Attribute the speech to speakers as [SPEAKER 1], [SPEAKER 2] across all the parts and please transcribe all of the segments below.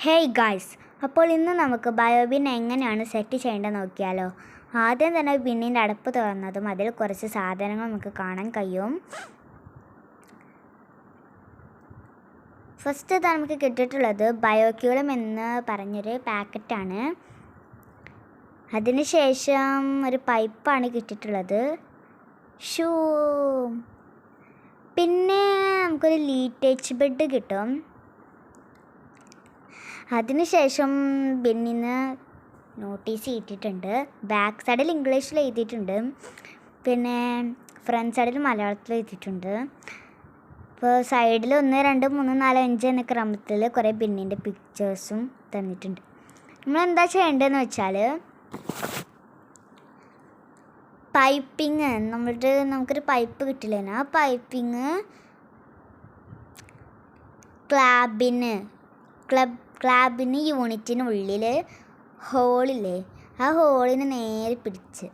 [SPEAKER 1] Hey guys, അപ്പോൾ ഇന്ന് നമുക്ക് ബയോബിൻ എങ്ങനെയാണ് സെറ്റ് ചെയ്യേണ്ടത് നോക്കിയാലോ. ആദ്യം തന്നെ ബിന്നിൻ്റെ അടപ്പ് തുറന്നതും അതിൽ കുറച്ച് സാധനങ്ങൾ നമുക്ക് കാണാൻ കഴിയും. ഫസ്റ്റ് നമുക്ക് കിട്ടിയിട്ടുള്ളത് ബയോക്യൂളം എന്ന് പറഞ്ഞൊരു പാക്കറ്റാണ്. അതിനുശേഷം ഒരു പൈപ്പാണ് കിട്ടിയിട്ടുള്ളത്. പിന്നെ നമുക്കൊരു ലീറ്റേജ് ബെഡ് കിട്ടും. അതിനുശേഷം ബിന്നിന്ന് നോട്ടീസ് ഇട്ടിട്ടുണ്ട്. ബാക്ക് സൈഡിൽ ഇംഗ്ലീഷിൽ എഴുതിയിട്ടുണ്ട്, പിന്നെ ഫ്രണ്ട് സൈഡിൽ മലയാളത്തിൽ എഴുതിയിട്ടുണ്ട്. ഇപ്പോൾ സൈഡിൽ 1, 2, 3, 4, 5 എന്ന ക്രമത്തിൽ കുറേ ബിന്നിൻ്റെ പിക്ചേഴ്സും തന്നിട്ടുണ്ട്. നമ്മളെന്താ ചെയ്യേണ്ടതെന്ന് വെച്ചാൽ പൈപ്പിങ് നമുക്കൊരു പൈപ്പ് കിട്ടില്ല. ആ പൈപ്പിങ് ക്ലാബിന് യൂണിറ്റിനുള്ളിൽ ഹോളില്ലേ, ആ ഹോളിന് നേരെ പിടിച്ച്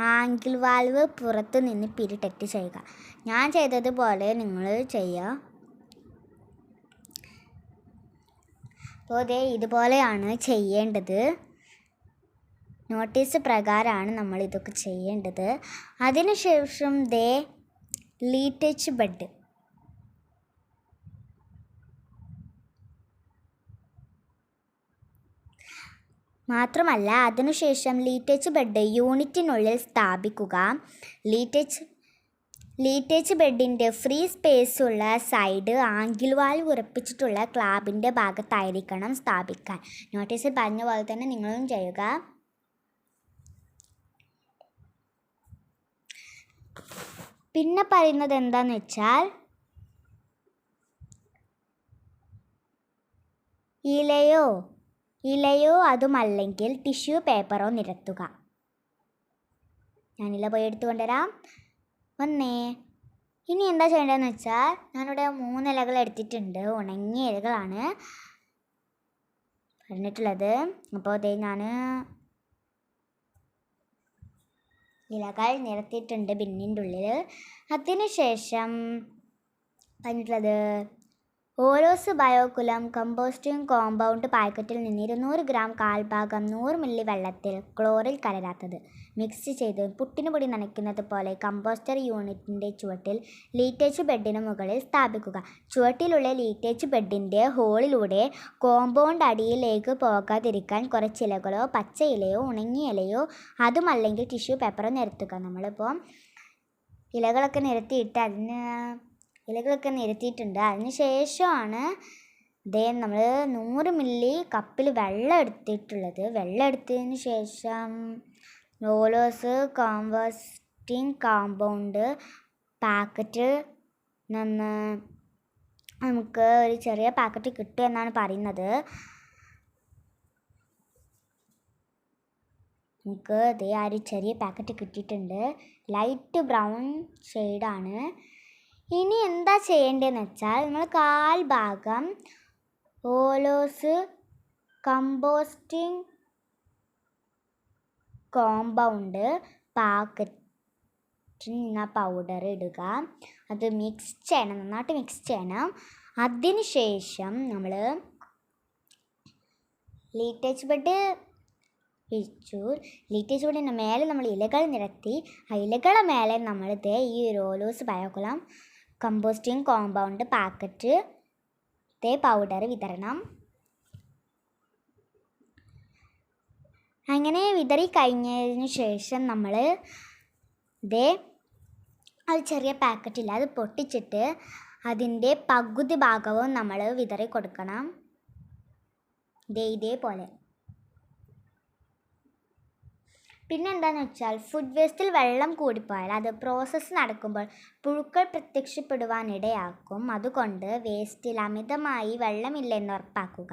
[SPEAKER 1] ആംഗിൾ വാൽവ് പുറത്തു നിന്ന് പിരിട്ടറ്റ് ചെയ്യുക. ഞാൻ ചെയ്തതുപോലെ നിങ്ങൾ ചെയ്യുക. അപ്പോൾ ഇതുപോലെയാണ് ചെയ്യേണ്ടത്. നോട്ടീസ് പ്രകാരമാണ് നമ്മൾ ഇതൊക്കെ ചെയ്യേണ്ടത്. അതിനുശേഷം ലീറ്റേജ് ബെഡ് മാത്രമല്ല, അതിനുശേഷം ലീറ്റേജ് ബെഡ് യൂണിറ്റിനുള്ളിൽ സ്ഥാപിക്കുക. ലീറ്റേജ് ബെഡിൻ്റെ ഫ്രീ സ്പേസുള്ള സൈഡ് ആംഗിൾ വാൽവ് ഉറപ്പിച്ചിട്ടുള്ള ക്ലാബിൻ്റെ ഭാഗത്തായിരിക്കണം സ്ഥാപിക്കാൻ. നോട്ടീസിൽ പറഞ്ഞ പോലെ തന്നെ നിങ്ങളും ചെയ്യുക. പിന്നെ പറയുന്നത് എന്താണെന്ന് വെച്ചാൽ ഇലയോ അതുമല്ലെങ്കിൽ ടിഷ്യൂ പേപ്പറോ നിരത്തുക. ഞാനില പോയി എടുത്തുകൊണ്ടുവരാം. ഇനി എന്താ ചെയ്യേണ്ടതെന്ന് വെച്ചാൽ ഞാനിവിടെ 3 ഇലകൾ എടുത്തിട്ടുണ്ട്. ഉണങ്ങിയ ഇലകളാണ് പറഞ്ഞിട്ടുള്ളത്. അപ്പോൾ ഞാൻ ഇലകൾ നിരത്തിയിട്ടുണ്ട് ബിന്നിൻ്റെ ഉള്ളിൽ. അതിനുശേഷം പറഞ്ഞിട്ടുള്ളത് ഓരോസ് ബയോകുലം കമ്പോസ്റ്റിംഗ് കോമ്പൗണ്ട് പാക്കറ്റിൽ നിന്ന് 200 ഗ്രാം 1/4 100 മില്ലി വെള്ളത്തിൽ ക്ലോറിൽ കലരാത്തത് മിക്സ് ചെയ്ത് പുട്ടിന് പൊടി നനയ്ക്കുന്നത് പോലെ കമ്പോസ്റ്റർ യൂണിറ്റിൻ്റെ ചുവട്ടിൽ ലീറ്റേജ് ബെഡിന് മുകളിൽ സ്ഥാപിക്കുക. ചുവട്ടിലുള്ള ലീറ്റേജ് ബെഡിൻ്റെ ഹോളിലൂടെ കോമ്പൗണ്ട് അടിയിലേക്ക് പോകാതിരിക്കാൻ കുറച്ച് ഇലകളോ പച്ച ഇലയോ ഉണങ്ങിയ ഇലയോ അതുമല്ലെങ്കിൽ ടിഷ്യൂ പേപ്പറോ നിരത്തുക. നമ്മളിപ്പോൾ ഇലകളൊക്കെ നിരത്തിയിട്ടുണ്ട്. അതിന് ശേഷമാണ് നമ്മൾ 100 മില്ലി കപ്പിൽ വെള്ളം എടുത്തിട്ടുള്ളത്. വെള്ളം എടുത്തതിന് ശേഷം ഓലോസ് കോമ്പോസ്റ്റിംഗ് കോമ്പൗണ്ട് പാക്കറ്റ് നമുക്ക് ഒരു ചെറിയ പാക്കറ്റ് കിട്ടും എന്നാണ് പറയുന്നത്. നമുക്ക് ആ ഒരു ചെറിയ പാക്കറ്റ് കിട്ടിയിട്ടുണ്ട്. ലൈറ്റ് ബ്രൗൺ ഷെയ്ഡാണ്. ഇനി എന്താ ചെയ്യേണ്ടതെന്ന് വെച്ചാൽ നമ്മൾ 1/4 ഭാഗം ഓലോസ് കമ്പോസ്റ്റിംഗ് കോമ്പൗണ്ട് പാക്കറ്റിൽ നിന്ന് പൗഡർ ഇടുക. അത് നന്നായിട്ട് മിക്സ് ചെയ്യണം. അതിന് ശേഷം നമ്മൾ ലീറ്റേജ് ബെഡ് ബെഡിൻ്റെ മേലെ നമ്മൾ ഇലകൾ നിരത്തി. ആ ഇലകളുടെ മേലെ നമ്മൾ ഈ ഓലോസ് ബയോകുലം കമ്പോസ്റ്റിംഗ് കോമ്പൗണ്ട് പാക്കറ്റ് പൗഡർ വിതരണം. അങ്ങനെ വിതറി കഴിഞ്ഞതിന് ശേഷം നമ്മൾ അത് ചെറിയ പാക്കറ്റില്ല, അത് പൊട്ടിച്ചിട്ട് അതിൻ്റെ പകുതി ഭാഗവും നമ്മൾ വിതറി കൊടുക്കണം. ഇതേപോലെ. പിന്നെ എന്താണെന്ന് വെച്ചാൽ ഫുഡ് വേസ്റ്റിൽ വെള്ളം കൂടിപ്പോയാൽ അത് പ്രോസസ്സ് നടക്കുമ്പോൾ പുഴുക്കൾ പ്രത്യക്ഷപ്പെടുവാനിടയാക്കും. അതുകൊണ്ട് വേസ്റ്റിൽ അമിതമായി വെള്ളമില്ലെന്ന് ഉറപ്പാക്കുക.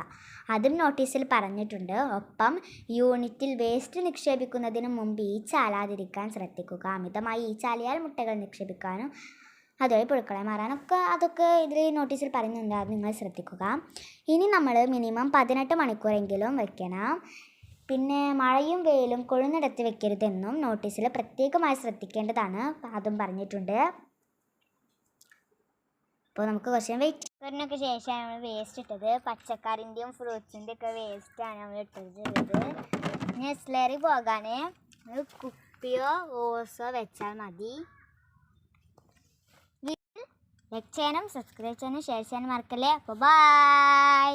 [SPEAKER 1] അതും നോട്ടീസിൽ പറഞ്ഞിട്ടുണ്ട്. ഒപ്പം യൂണിറ്റിൽ വേസ്റ്റ് നിക്ഷേപിക്കുന്നതിന് മുമ്പ് ഈച്ചാലാതിരിക്കാൻ ശ്രദ്ധിക്കുക. അമിതമായി ഈച്ചാലിയാൽ മുട്ടകൾ നിക്ഷേപിക്കാനും അതുവഴി പുഴുക്കളെ മാറാനൊക്കെ അതൊക്കെ ഇതിൽ നോട്ടീസിൽ പറയുന്നുണ്ട്. അത് നിങ്ങൾ ശ്രദ്ധിക്കുക. ഇനി നമ്മൾ മിനിമം 18 മണിക്കൂറെങ്കിലും വെക്കണം. പിന്നെ മഴയും വെയിലും കൊള്ളുന്നിടത്ത് വെക്കരുതെന്നും നോട്ടീസിൽ പ്രത്യേകമായി ശ്രദ്ധിക്കേണ്ടതാണ്. അതും പറഞ്ഞിട്ടുണ്ട്. അപ്പോൾ നമുക്ക് കുറച്ച് വെയിറ്റ് ഇതിനൊക്കെ ശേഷമാണ് നമ്മൾ വേസ്റ്റ് ഇട്ടത്. പച്ചക്കറിൻ്റെയും ഫ്രൂട്ട്സിൻ്റെ ഒക്കെ വേസ്റ്റാണ് നമ്മൾ ഇട്ടത്. ഇനി സ്ലറി പോകാൻ കുപ്പിയോ ഓസോ വെച്ചാൽ മതി. ലൈക്ക് ചെയ്യാനും സബ്സ്ക്രൈബ് ചെയ്യാനും ഷെയർ ചെയ്യാനും മറക്കല്ലേ. അപ്പോൾ ബൈ.